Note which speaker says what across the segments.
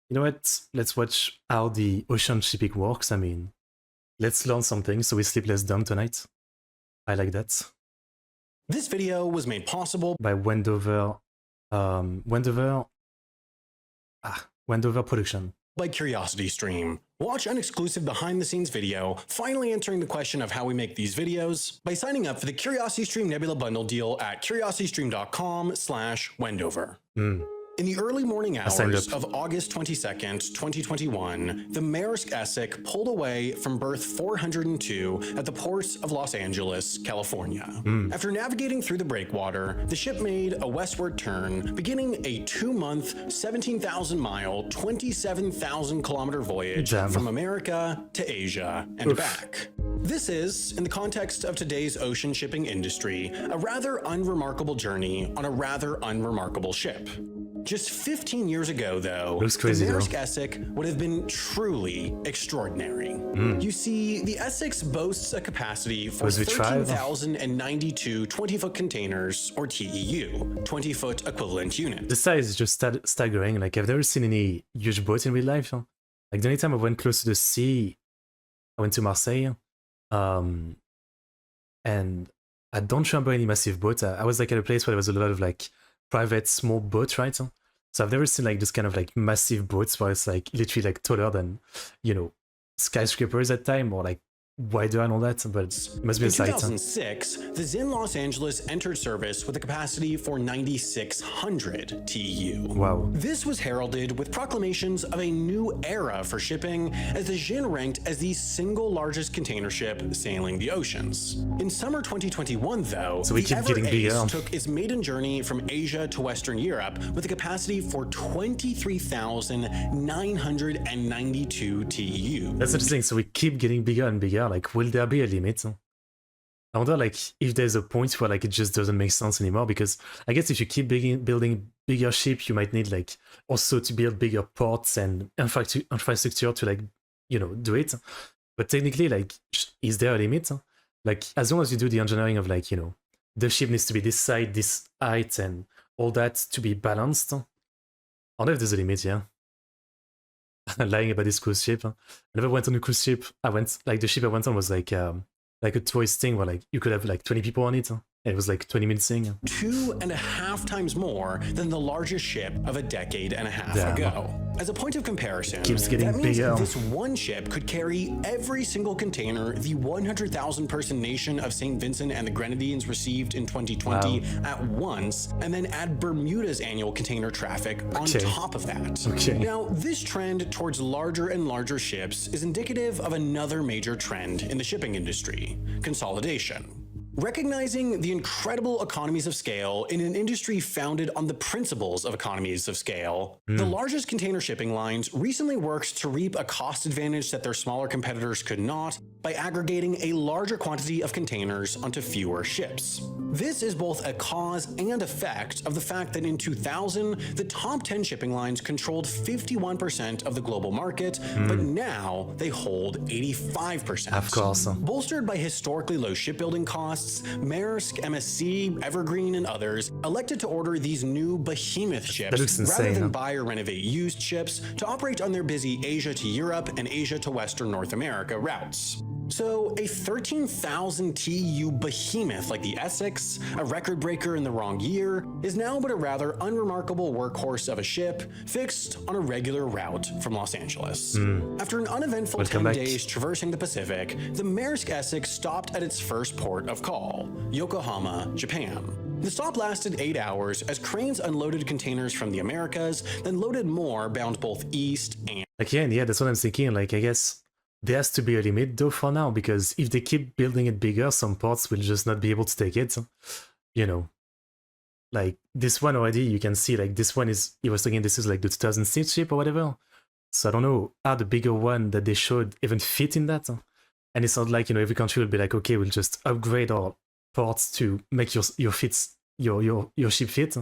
Speaker 1: You know what? Let's watch how the ocean shipping works. I mean, let's learn something so we sleep less dumb tonight. I like that.
Speaker 2: This video was made possible
Speaker 1: by Wendover, Wendover Production.
Speaker 2: By CuriosityStream. Watch an exclusive behind-the-scenes video, finally answering the question of how we make these videos, by signing up for the CuriosityStream Nebula Bundle deal at curiositystream.com/Wendover. In the early morning hours of August 22nd, 2021, the Maersk Essex pulled away from berth 402 at the port of Los Angeles, California. After navigating through the breakwater, the ship made a westward turn, beginning a 2-month, 17,000-mile, 27,000-kilometer voyage from America to Asia and back. This is, in the context of today's ocean shipping industry, a rather unremarkable journey on a rather unremarkable ship. Just 15 years ago, though, the Maersk Essex would have been truly extraordinary. You see, the Essex boasts a capacity for 13,092 20-foot containers, or TEU, 20-foot equivalent unit.
Speaker 1: The size is just staggering. Like, I've never seen any huge boats in real life. Like, the only time I went close to the sea, I went to Marseille, and I don't remember any massive boats. I was like at a place where there was a lot of like private small boats, right? So I've never seen like this kind of like massive boats where it's like literally like taller than, you know, skyscrapers at time, or like wider and all that, but it must be a sight.
Speaker 2: In 2006, the Zin Los Angeles entered service with a capacity for 9,600 TEU.
Speaker 1: Wow.
Speaker 2: This was heralded with proclamations of a new era for shipping, as the Zin ranked as the single largest container ship sailing the oceans. In summer 2021, though,
Speaker 1: so we keep getting bigger.
Speaker 2: Took its maiden journey from Asia to Western Europe with a capacity for 23,992 TEU.
Speaker 1: That's interesting. So we keep getting bigger and bigger. Like, will there be a limit? I wonder, like, if there's a point where like it just doesn't make sense anymore. Because I guess if you keep building bigger ships, you might need like also to build bigger ports and infrastructure to like, you know, do it. But technically, like, is there a limit? Like, as long as you do the engineering of like, you know, the ship needs to be this side, this height, and all that to be balanced. I wonder if there's a limit, yeah. Lying about this cruise ship. I never went on a cruise ship. I went, like, the ship I went on was like a tourist thing where like you could have like 20 people on it. And it was like 20 minutes thing.
Speaker 2: 2.5 times more than the largest ship of a decade and a half ago. As a point of comparison,
Speaker 1: keeps getting
Speaker 2: that means
Speaker 1: bigger.
Speaker 2: This one ship could carry every single container the 100,000 person nation of St. Vincent and the Grenadines received in 2020 at once, and then add Bermuda's annual container traffic on top of that. Now, this trend towards larger and larger ships is indicative of another major trend in the shipping industry: consolidation. Recognizing the incredible economies of scale in an industry founded on the principles of economies of scale, the largest container shipping lines recently worked to reap a cost advantage that their smaller competitors could not by aggregating a larger quantity of containers onto fewer ships. This is both a cause and effect of the fact that in 2000, the top 10 shipping lines controlled 51% of the global market, but now they hold 85%.
Speaker 1: Of course.
Speaker 2: Bolstered by historically low shipbuilding costs, Maersk, MSC, Evergreen, and others elected to order these new behemoth ships rather than buy or renovate used ships to operate on their busy Asia to Europe and Asia to Western North America routes. So a 13,000 TEU behemoth like the Essex, a record breaker in the wrong year, is now but a rather unremarkable workhorse of a ship fixed on a regular route from Los Angeles. After an uneventful 10 days traversing the Pacific, the Maersk Essex stopped at its first port of call, Yokohama, Japan. The stop lasted 8 hours as cranes unloaded containers from the Americas, then loaded more bound both east and...
Speaker 1: Again, yeah, that's what I'm thinking. Like, I guess there has to be a limit though for now, because if they keep building it bigger, some ports will just not be able to take it. You know, like this one already, you can see like this one is, he was thinking this is like the 2006 ship or whatever. So I don't know how the bigger one that they showed even fit in that. And it's not like, you know, every country will be like, okay, we'll just upgrade our ports to make your ship fit.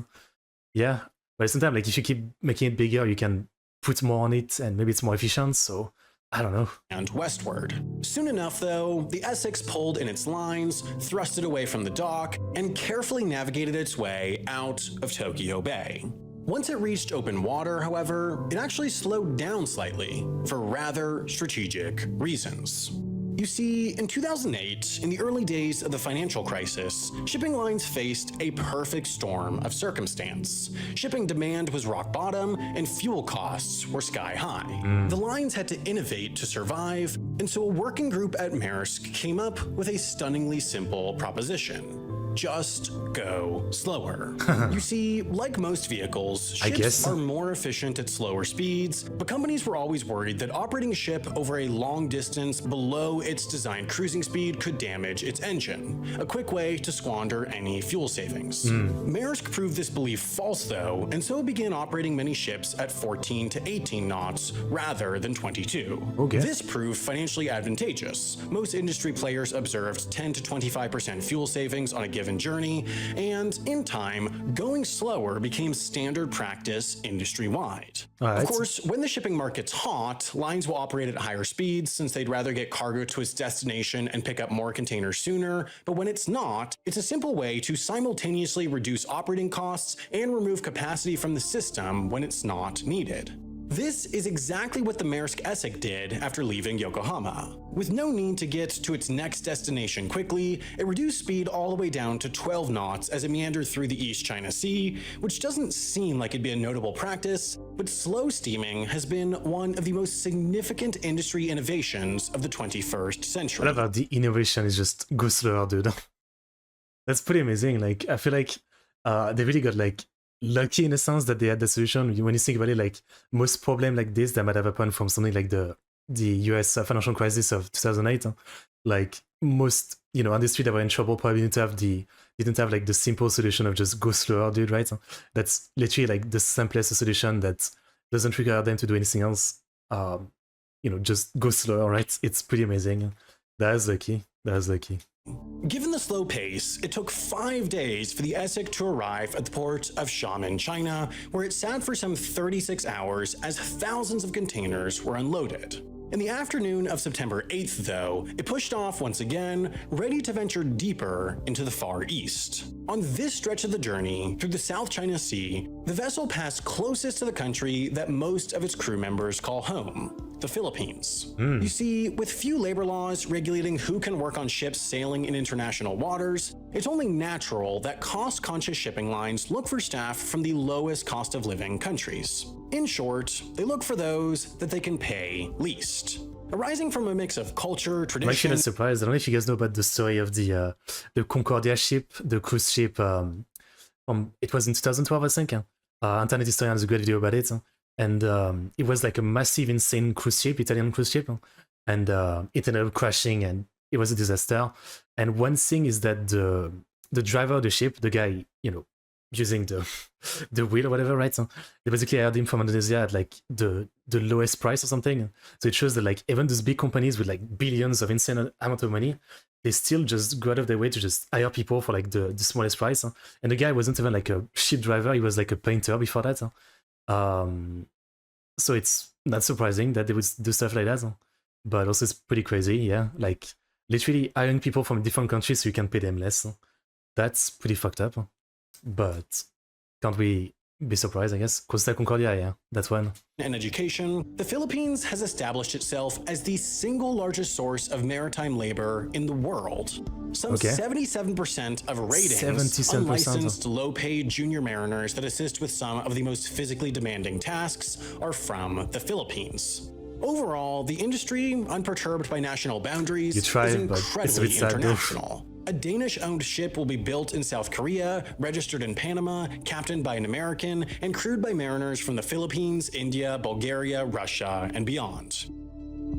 Speaker 1: Yeah, but at the same time, like if you keep making it bigger, you can put more on it and maybe it's more efficient. So I don't know.
Speaker 2: And westward. Soon enough, though, the Essex pulled in its lines, thrust it away from the dock, and carefully navigated its way out of Tokyo Bay. Once it reached open water, however, it actually slowed down slightly for rather strategic reasons. You see, in 2008, in the early days of the financial crisis, shipping lines faced a perfect storm of circumstance. Shipping demand was rock bottom, and fuel costs were sky high. The lines had to innovate to survive, and so a working group at Maersk came up with a stunningly simple proposition. Just go slower. You see, like most vehicles, ships are more efficient at slower speeds, but companies were always worried that operating a ship over a long distance below its designed cruising speed could damage its engine, a quick way to squander any fuel savings. Maersk proved this belief false though, and so began operating many ships at 14 to 18 knots rather than 22. This proved financially advantageous. Most industry players observed 10 to 25% fuel savings on a given journey, and in time, going slower became standard practice industry-wide. Of course, when the shipping market's hot, lines will operate at higher speeds since they'd rather get cargo to its destination and pick up more containers sooner, but when it's not, it's a simple way to simultaneously reduce operating costs and remove capacity from the system when it's not needed. This is exactly what the Maersk Essek did after leaving Yokohama. With no need to get to its next destination quickly, it reduced speed all the way down to 12 knots as it meandered through the East China Sea, which doesn't seem like it'd be a notable practice, but slow steaming has been one of the most significant industry innovations of the 21st century.
Speaker 1: What about the innovation is just go slower, dude. That's pretty amazing. Like, I feel like they really got like lucky in a sense that they had the solution. When you think about it, like most problem like this that might have happened from something like the US financial crisis of 2008, like most industry that were in trouble probably didn't have like the simple solution of just go slower, dude, right? That's literally like the simplest solution that doesn't require them to do anything else. Just go slower, right? It's pretty amazing. That is lucky.
Speaker 2: Given the slow pace, it took 5 days for the Essek to arrive at the port of Xiamen, China, where it sat for some 36 hours as thousands of containers were unloaded. In the afternoon of September 8th, though, it pushed off once again, ready to venture deeper into the Far East. On this stretch of the journey through the South China Sea, the vessel passed closest to the country that most of its crew members call home, the Philippines. You see, with few labor laws regulating who can work on ships sailing in international waters, it's only natural that cost-conscious shipping lines look for staff from the lowest cost of living countries. In short, they look for those that they can pay least. Arising from a mix of culture, tradition...
Speaker 1: I'm actually not surprised. I don't know if you guys know about the story of the Concordia ship, the cruise ship. It was in 2012, I think. Internet Historian has a great video about it. And it was like a massive, insane cruise ship, Italian cruise ship. And it ended up crashing and it was a disaster. And one thing is that the driver of the ship, the guy, using the wheel or whatever, right? So they basically hired him from Indonesia at like the lowest price or something. So it shows that like even those big companies with like billions of insane amount of money, they still just go out of their way to just hire people for like the smallest price. And the guy wasn't even like a ship driver, he was like a painter before that. So it's not surprising that they would do stuff like that. But also it's pretty crazy, yeah. Like literally hiring people from different countries so you can pay them less. That's pretty fucked up. But can't we be surprised, I guess? Costa Concordia, yeah, that's one.
Speaker 2: And education, the Philippines has established itself as the single largest source of maritime labor in the world. Some 77% of ratings, unlicensed, low-paid junior mariners that assist with some of the most physically demanding tasks are from the Philippines. Overall, the industry, unperturbed by national boundaries, is incredibly international. A Danish-owned ship will be built in South Korea, registered in Panama, captained by an American, and crewed by mariners from the Philippines, India, Bulgaria, Russia, and beyond.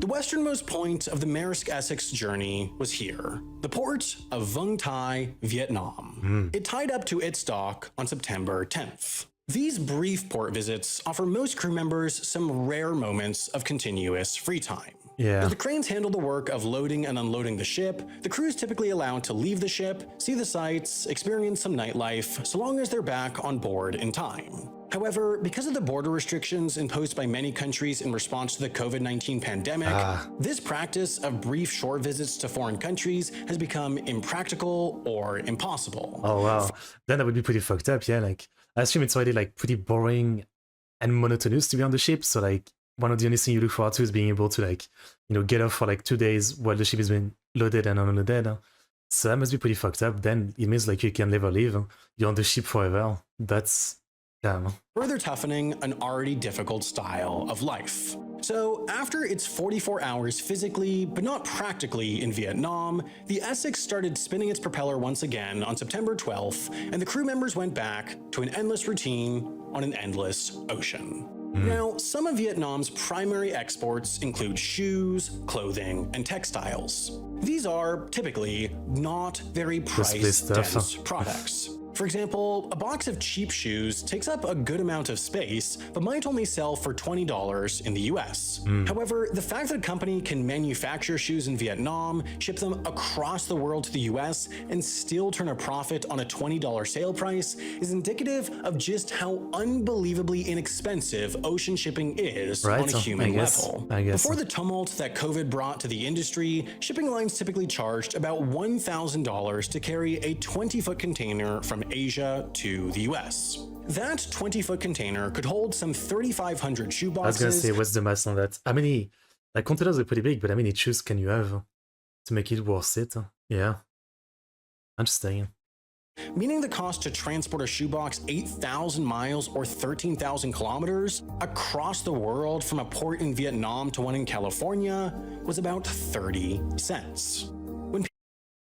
Speaker 2: The westernmost point of the Maersk Essek's journey was here, the port of Vung Tau, Vietnam. It tied up to its dock on September 10th. These brief port visits offer most crew members some rare moments of continuous free time. As the cranes handle the work of loading and unloading the ship, the crew is typically allowed to leave the ship, see the sights, experience some nightlife, so long as they're back on board in time. However, because of the border restrictions imposed by many countries in response to the COVID-19 pandemic, this practice of brief short visits to foreign countries has become impractical or impossible.
Speaker 1: Oh wow, then that would be pretty fucked up, yeah. Like I assume it's already like pretty boring and monotonous to be on the ship. So like one of the only things you look forward to is being able to like, you know, get off for like 2 days while the ship is being loaded and unloaded. So that must be pretty fucked up. Then it means like you can never leave. You're on the ship forever. That's damn.
Speaker 2: Further toughening an already difficult style of life. So after its 44 hours physically, but not practically in Vietnam, the Essex started spinning its propeller once again on September 12th, and the crew members went back to an endless routine on an endless ocean. Now, some of Vietnam's primary exports include shoes, clothing, and textiles. These are typically not very price-dense products. For example, a box of cheap shoes takes up a good amount of space, but might only sell for $20 in the US. However, the fact that a company can manufacture shoes in Vietnam, ship them across the world to the US, and still turn a profit on a $20 sale price is indicative of just how unbelievably inexpensive ocean shipping is on a human level. Before the tumult that COVID brought to the industry, shipping lines typically charged about $1,000 to carry a 20-foot container from Asia to the US. That 20-foot container could hold some 3,500 shoe boxes.
Speaker 1: I was gonna say, what's the math on that? How many, like, containers are pretty big, but how many shoes can you have to make it worth it? Yeah. Interesting.
Speaker 2: Meaning the cost to transport a shoebox 8,000 miles or 13,000 kilometers across the world from a port in Vietnam to one in California was about 30 cents.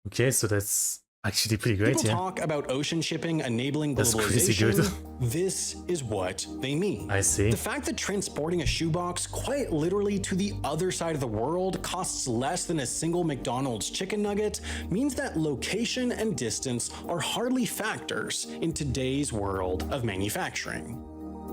Speaker 1: Okay, so that's actually pretty great.
Speaker 2: People talk about ocean shipping enabling globalization. This is what they mean.
Speaker 1: I see.
Speaker 2: The fact that transporting a shoebox quite literally to the other side of the world costs less than a single McDonald's chicken nugget means that location and distance are hardly factors in today's world of manufacturing.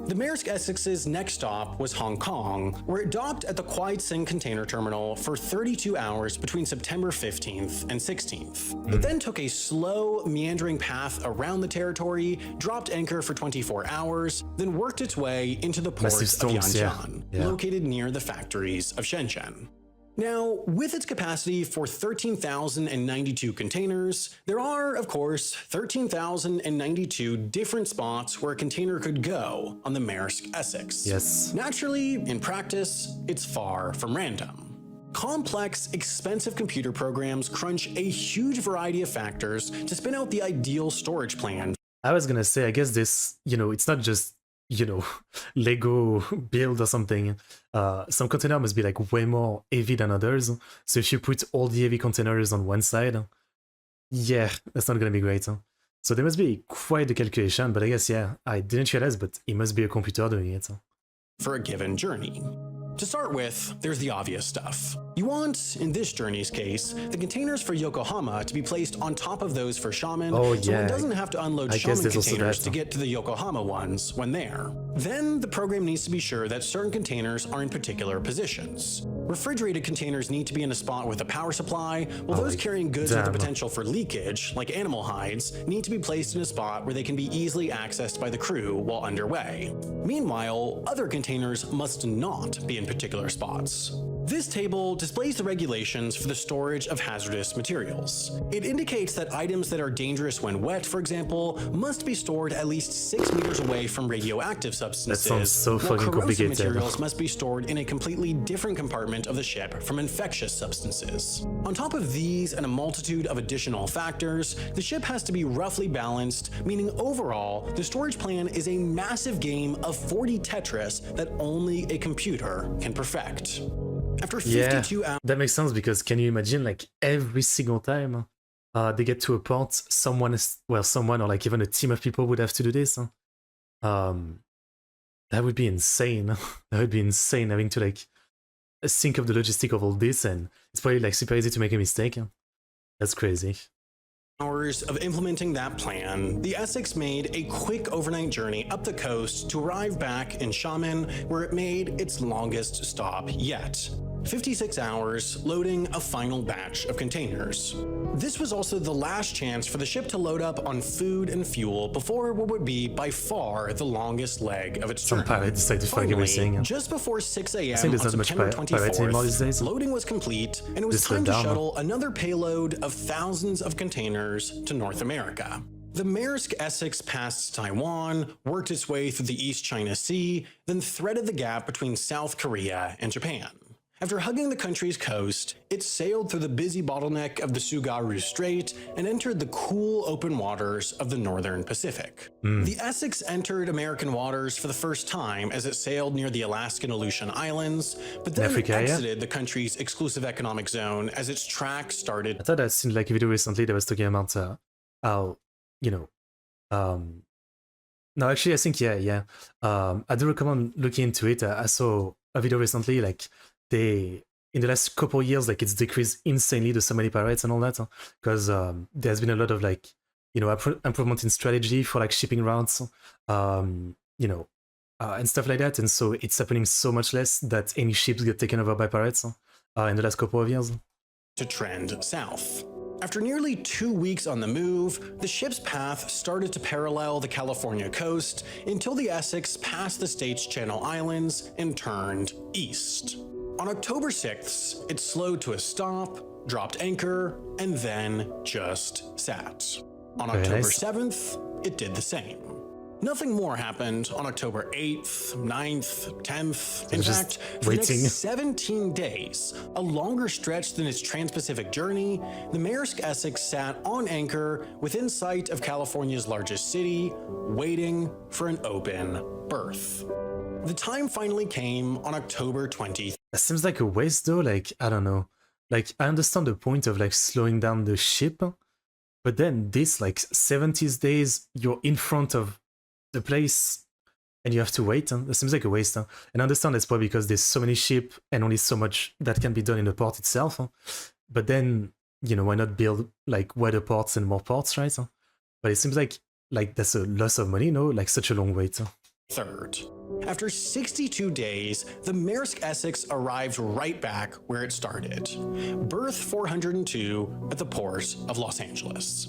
Speaker 2: The Maersk Essex's next stop was Hong Kong, where it docked at the Kwai Tsing container terminal for 32 hours between September 15th and 16th. It then took a slow, meandering path around the territory, dropped anchor for 24 hours, then worked its way into the port of Yantian, located near the factories of Shenzhen. Now, with its capacity for 13,092 containers, there are, of course, 13,092 different spots where a container could go on the Maersk Essex.
Speaker 1: Yes.
Speaker 2: Naturally, in practice, it's far from random. Complex, expensive computer programs crunch a huge variety of factors to spin out the ideal storage plan.
Speaker 1: I was gonna say, I guess this, you know, it's not just, you know, Lego build or something. Some container must be like way more heavy than others. So if you put all the heavy containers on one side, yeah, that's not gonna be great. So there must be quite the calculation, but I guess, yeah, I didn't realize, but it must be a computer doing it.
Speaker 2: For a given journey. To start with, there's the obvious stuff. You want, in this journey's case, the containers for Yokohama to be placed on top of those for Xiamen, so one doesn't have to unload Xiamen containers to get to the Yokohama ones when there. Then, the program needs to be sure that certain containers are in particular positions. Refrigerated containers need to be in a spot with a power supply, while those carrying goods with the potential for leakage, like animal hides, need to be placed in a spot where they can be easily accessed by the crew while underway. Meanwhile, other containers must not be in particular spots. This table displays the regulations for the storage of hazardous materials. It indicates that items that are dangerous when wet, for example, must be stored at least 6 meters away from radioactive substances,
Speaker 1: that sounds so
Speaker 2: while
Speaker 1: fucking
Speaker 2: corrosive
Speaker 1: complicated.
Speaker 2: materials must be stored in a completely different compartment of the ship from infectious substances. On top of these and a multitude of additional factors, the ship has to be roughly balanced, meaning overall, the storage plan is a massive game of 40 Tetris that only a computer can perfect. After 52 hours,
Speaker 1: that makes sense, because can you imagine, like, every single time they get to a port, someone or like even a team of people would have to do this? That would be insane. That would be insane having to like think of the logistic of all this, and it's probably like super easy to make a mistake. That's crazy.
Speaker 2: Hours of implementing that plan, the Essex made a quick overnight journey up the coast to arrive back in Xiamen, where it made its longest stop yet. 56 hours loading a final batch of containers. This was also the last chance for the ship to load up on food and fuel before what would be by far the longest leg of its journey.
Speaker 1: Some pilot decided to fuck everything.
Speaker 2: Just before 6 a.m.
Speaker 1: I think there's
Speaker 2: on
Speaker 1: not
Speaker 2: September
Speaker 1: much pilot anymore these
Speaker 2: 24th,
Speaker 1: days.
Speaker 2: loading was complete, and it was time to shuttle another payload of thousands of containers to North America. The Maersk Essex passed Taiwan, worked its way through the East China Sea, then threaded the gap between South Korea and Japan. After hugging the country's coast, it sailed through the busy bottleneck of the Tsugaru Strait and entered the cool open waters of the northern Pacific. The Essex entered American waters for the first time as it sailed near the Alaskan Aleutian Islands, but then exited the country's exclusive economic zone as its track started.
Speaker 1: I thought I'd seen like a video recently that was talking about how, you know, no, actually, I think, yeah. I do recommend looking into it. I saw a video recently, like, in the last couple of years, like, it's decreased insanely to so many pirates and all that, because there's been a lot of, like, you know, improvement in strategy for, like, shipping routes, you know, and stuff like that, and so it's happening so much less that any ships get taken over by pirates in the last couple of years.
Speaker 2: To trend south. After nearly 2 weeks on the move, the ship's path started to parallel the California coast until the Essex passed the state's Channel Islands and turned east. On October 6th, it slowed to a stop, dropped anchor, and then just sat. On October 7th, it did the same. Nothing more happened on October 8th, 9th, 10th. In fact, for the next 17 days, a longer stretch than its trans-Pacific journey, the Maersk Essex sat on anchor within sight of California's largest city, waiting for an open berth. The time finally came on October 20th.
Speaker 1: That seems like a waste though, like, I don't know. Like, I understand the point of like slowing down the ship, but then this, like, 70 days, you're in front of the place and you have to wait. That seems like a waste. And I understand that's probably because there's so many ships and only so much that can be done in the port itself. But then, you know, why not build like wider ports and more ports, right? But it seems like that's a loss of money, no? Like such a long wait.
Speaker 2: Third. After 62 days, the Maersk Essex arrived right back where it started. Berth 402 at the port of Los Angeles.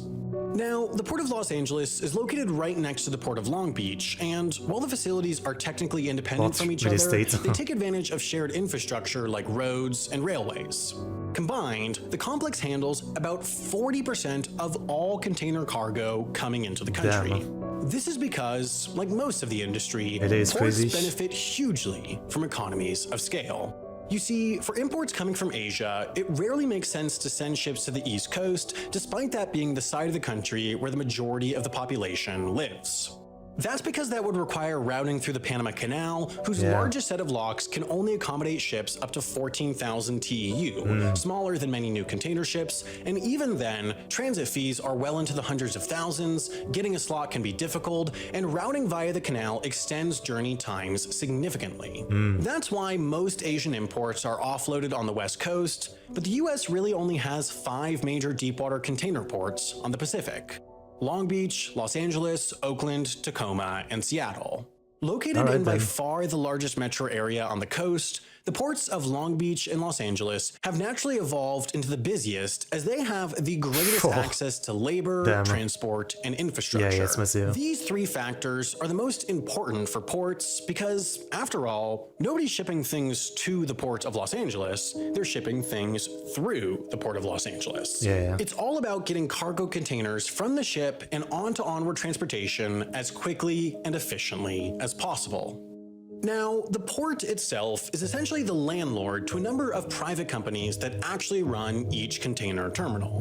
Speaker 2: Now, the Port of Los Angeles is located right next to the Port of Long Beach, and while the facilities are technically independent from each other, they take advantage of shared infrastructure like roads and railways. Combined, the complex handles about 40% of all container cargo coming into the country.
Speaker 1: Damn.
Speaker 2: This is because, like most of the industry, ports benefit hugely from economies of scale. You see, for imports coming from Asia, it rarely makes sense to send ships to the East Coast, despite that being the side of the country where the majority of the population lives. That's because that would require routing through the Panama Canal, whose largest set of locks can only accommodate ships up to 14,000 TEU, smaller than many new container ships, and even then, transit fees are well into the hundreds of thousands, getting a slot can be difficult, and routing via the canal extends journey times significantly. That's why most Asian imports are offloaded on the West Coast, but the US really only has 5 major deepwater container ports on the Pacific: Long Beach, Los Angeles, Oakland, Tacoma, and Seattle. Located in by far the largest metro area on the coast, the ports of Long Beach and Los Angeles have naturally evolved into the busiest as they have the greatest access to labor, transport, and infrastructure. These 3 factors are the most important for ports because, after all, nobody's shipping things to the Port of Los Angeles, they're shipping things through the Port of Los Angeles. It's all about getting cargo containers from the ship and onto onward transportation as quickly and efficiently as possible. Now, the port itself is essentially the landlord to a number of private companies that actually run each container terminal.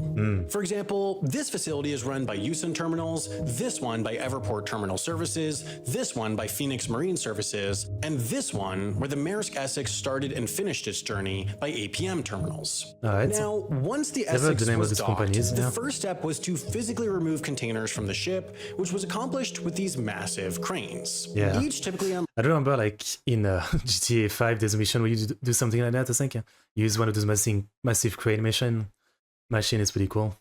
Speaker 2: For example, this facility is run by Houston Terminals, this one by Everport Terminal Services, this one by Phoenix Marine Services, and this one, where the Maersk Essex started and finished its journey, by APM Terminals. Now, once the Essex was docked, the first step was to physically remove containers from the ship, which was accomplished with these massive cranes. Each typically
Speaker 1: I remember, like, in GTA 5, there's a mission where you do something like that, I think. You use one of those massive crane machine is pretty cool.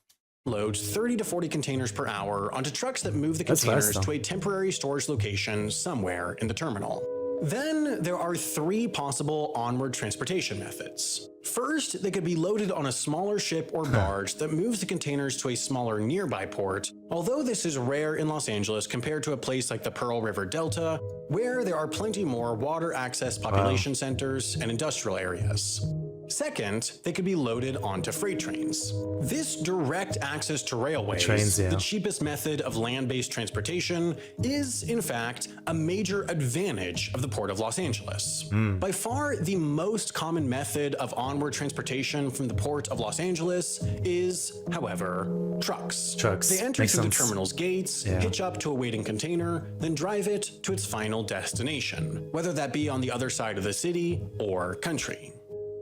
Speaker 2: Loads 30 to 40 containers per hour onto trucks that move the containers to a temporary storage location somewhere in the terminal. Then there are 3 possible onward transportation methods. First, they could be loaded on a smaller ship or barge that moves the containers to a smaller nearby port, although this is rare in Los Angeles compared to a place like the Pearl River Delta, where there are plenty more water access population centers and industrial areas. Second, they could be loaded onto freight trains. This direct access to railways,
Speaker 1: Trains, yeah.
Speaker 2: the cheapest method of land-based transportation, is, in fact, a major advantage of the Port of Los Angeles. By far, the most common method of onward transportation from the Port of Los Angeles is, however, trucks.
Speaker 1: Trucks.
Speaker 2: They enter
Speaker 1: Makes
Speaker 2: through the
Speaker 1: sense.
Speaker 2: terminal's gates,
Speaker 1: Yeah.
Speaker 2: hitch up to a waiting container, then drive it to its final destination, whether that be on the other side of the city or country.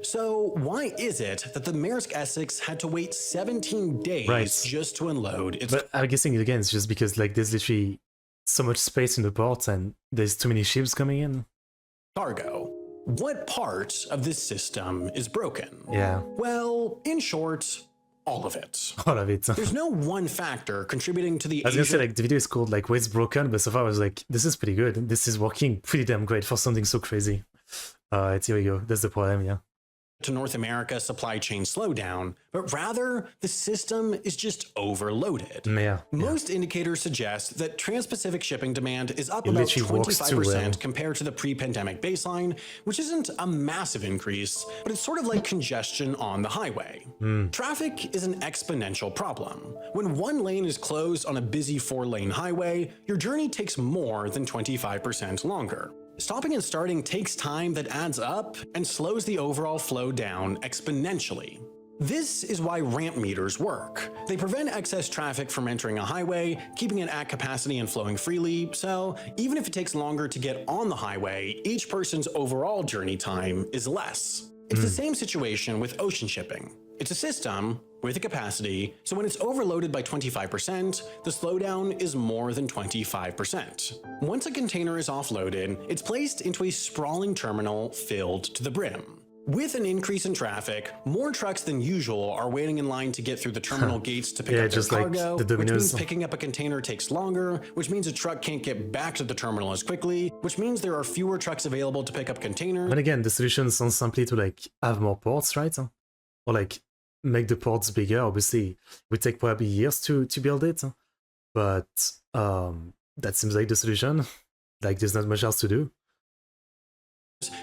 Speaker 2: So why is it that the Maersk Essex had to wait 17 days
Speaker 1: Right.
Speaker 2: just to unload its
Speaker 1: But I'm guessing again, it's just because like there's literally so much space in the port and there's too many ships coming in.
Speaker 2: cargo? What part of this system is broken?
Speaker 1: Yeah,
Speaker 2: Well, in short, all of it.
Speaker 1: all of it.
Speaker 2: There's no one factor contributing to the
Speaker 1: I was gonna say
Speaker 2: Asia
Speaker 1: like the video is called like "What's Broken," but so far I was like, this is pretty good. This is working pretty damn great for something so crazy. Here we go. That's the problem, yeah.
Speaker 2: to North America supply chain slowdown, but rather the system is just overloaded.
Speaker 1: Yeah.
Speaker 2: Most indicators suggest that trans-Pacific shipping demand is up
Speaker 1: It
Speaker 2: about
Speaker 1: literally works too
Speaker 2: 25%
Speaker 1: well.
Speaker 2: compared to the pre-pandemic baseline, which isn't a massive increase, but it's sort of like congestion on the highway. Traffic is an exponential problem. When one lane is closed on a busy 4-lane highway, your journey takes more than 25% longer. Stopping and starting takes time that adds up and slows the overall flow down exponentially. This is why ramp meters work. They prevent excess traffic from entering a highway, keeping it at capacity and flowing freely, so even if it takes longer to get on the highway, each person's overall journey time is less. It's the same situation with ocean shipping. It's a system with a capacity, so when it's overloaded by 25%, the slowdown is more than 25%. Once a container is offloaded, it's placed into a sprawling terminal filled to the brim. With an increase in traffic, more trucks than usual are waiting in line to get through the terminal gates to pick
Speaker 1: Yeah,
Speaker 2: up their
Speaker 1: just like
Speaker 2: cargo,
Speaker 1: the
Speaker 2: which means
Speaker 1: Domino's.
Speaker 2: picking up a container takes longer, which means a truck can't get back to the terminal as quickly, which means there are fewer trucks available to pick up containers.
Speaker 1: And again, the solution sounds simply to like have more ports, right? Or like make the ports bigger. Obviously, it would take probably years to build it, but that seems like the solution. Like there's not much else to do.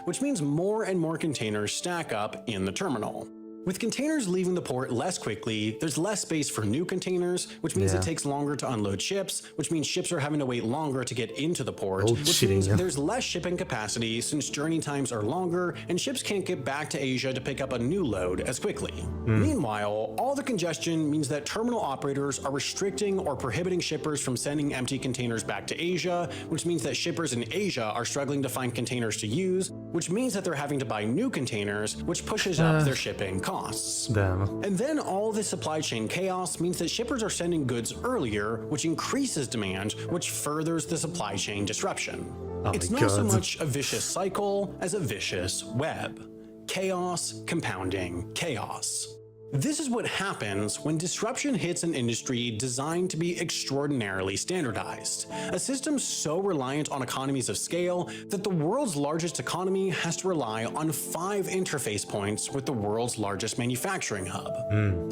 Speaker 2: Which means more and more containers stack up in the terminal. With containers leaving the port less quickly, there's less space for new containers, which means
Speaker 1: Yeah.
Speaker 2: it takes longer to unload ships, which means ships are having to wait longer to get into the port,
Speaker 1: Old
Speaker 2: which
Speaker 1: shitting,
Speaker 2: means
Speaker 1: yeah.
Speaker 2: there's less shipping capacity since journey times are longer and ships can't get back to Asia to pick up a new load as quickly. Meanwhile, all the congestion means that terminal operators are restricting or prohibiting shippers from sending empty containers back to Asia, which means that shippers in Asia are struggling to find containers to use, which means that they're having to buy new containers, which pushes up their shipping costs.
Speaker 1: Damn.
Speaker 2: And then all this supply chain chaos means that shippers are sending goods earlier, which increases demand, which furthers the supply chain disruption.
Speaker 1: Oh
Speaker 2: It's
Speaker 1: my
Speaker 2: not so
Speaker 1: God.
Speaker 2: much a vicious cycle as a vicious web. Chaos compounding chaos. This is what happens when disruption hits an industry designed to be extraordinarily standardized. A system so reliant on economies of scale that the world's largest economy has to rely on 5 interface points with the world's largest manufacturing hub.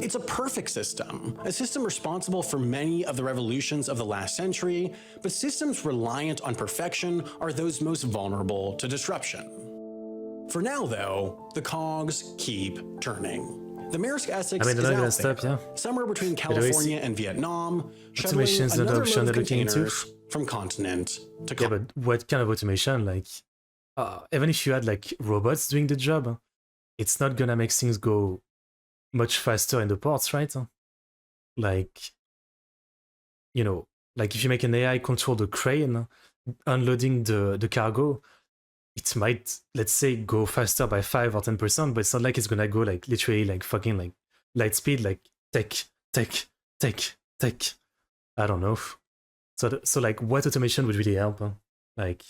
Speaker 2: It's a perfect system, a system responsible for many of the revolutions of the last century, but systems reliant on perfection are those most vulnerable to disruption. For now, though, the cogs keep turning. The Maersk Essex
Speaker 1: I
Speaker 2: is
Speaker 1: mean, they're not
Speaker 2: out
Speaker 1: gonna
Speaker 2: there,
Speaker 1: stop, yeah.
Speaker 2: somewhere between
Speaker 1: way,
Speaker 2: California and Vietnam, shuttling
Speaker 1: Automation is not an
Speaker 2: another
Speaker 1: option
Speaker 2: load of
Speaker 1: they're looking into.
Speaker 2: containers from continent to
Speaker 1: Yeah,
Speaker 2: continent.
Speaker 1: but what kind of automation? Like, even if you had like robots doing the job, it's not gonna make things go much faster in the ports, right? Like, you know, like if you make an AI control the crane unloading the cargo, it might, let's say, go faster by 5 or 10%, but it's not like it's gonna go like literally like fucking like light speed, like tech. I don't know. So like, what automation would really help? Like,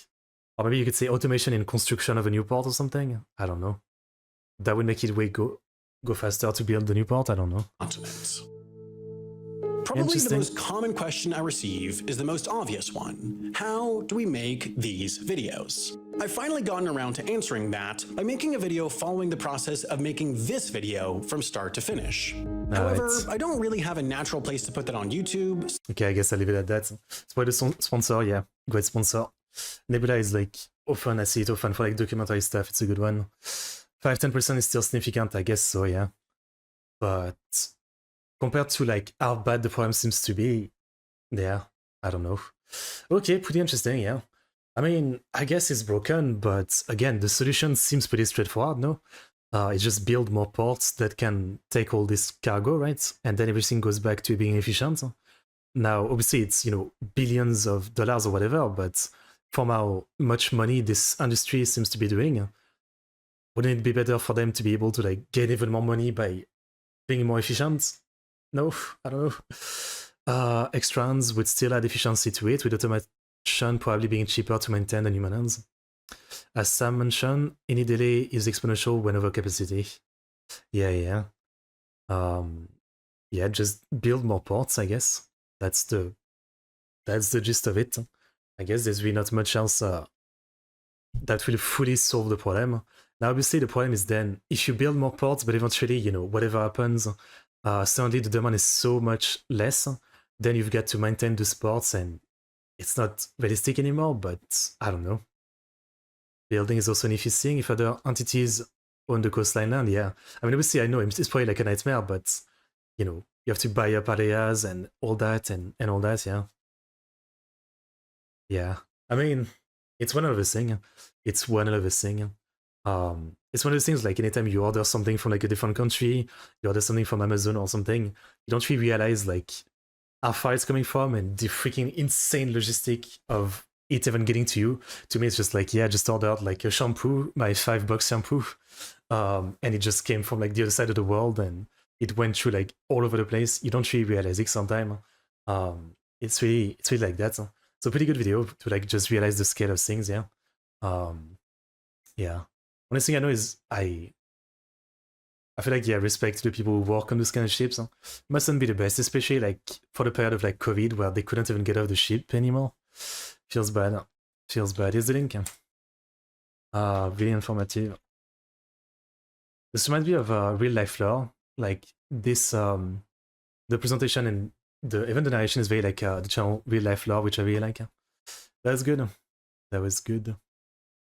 Speaker 1: or maybe you could say automation in construction of a new port or something. I don't know. That would make it go faster to build the new port. I don't know.
Speaker 2: Probably the
Speaker 1: Interesting.
Speaker 2: most common question I receive is the most obvious one. How do we make these videos? I've finally gotten around to answering that by making a video following the process of making this video from start to finish. However, I don't really have a natural place to put that on YouTube.
Speaker 1: Okay, I guess I'll leave it at that. Spoil the sponsor, yeah. Great sponsor. Nebula is like often, I see it often for like documentary stuff. It's a good one. 5-10% is still significant, I guess so, yeah. But compared to like how bad the problem seems to be, yeah, I don't know. Okay, pretty interesting, yeah. I mean, I guess it's broken, but again, the solution seems pretty straightforward, no? It's just build more ports that can take all this cargo, right? And then everything goes back to being efficient. Now, obviously, it's, you know, billions of dollars or whatever, but from how much money this industry seems to be doing, wouldn't it be better for them to be able to like gain even more money by being more efficient? No, I don't know. Extrans would still add efficiency to it, with automation probably being cheaper to maintain than human hands. As Sam mentioned, any delay is exponential when over capacity. Yeah. Yeah, just build more ports, I guess. That's the gist of it. I guess there's really not much else that will fully solve the problem. Now, obviously, the problem is then if you build more ports, but eventually, you know, whatever happens, suddenly the demand is so much less, then you've got to maintain the ports, and it's not realistic anymore. But I don't know. Building is also an iffy thing. If other entities own the coastline land, yeah. I mean, obviously, I know it's probably like a nightmare, but you know, you have to buy up areas and all that and all that, yeah. Yeah. I mean, it's one of those thing. It's one of those thing. It's one of those things like anytime you order something from like a different country, you order something from Amazon or something, you don't really realize like how far it's coming from and the freaking insane logistic of it even getting to you. To me, it's just like, yeah, I just ordered like a shampoo, my $5 shampoo, and it just came from like the other side of the world and it went through like all over the place. You don't really realize it sometimes. It's really like that. It's a pretty good video to like just realize the scale of things, yeah. Yeah. One thing I know is I feel like, yeah, respect to the people who work on those kind of ships. Mustn't be the best, especially like for the period of like COVID where they couldn't even get off the ship anymore. Feels bad. Feels bad. Here's the link. Really informative. This reminds me of real life lore. Like this, the presentation and even the narration is very like the channel real life lore, which I really like. That's good. That was good.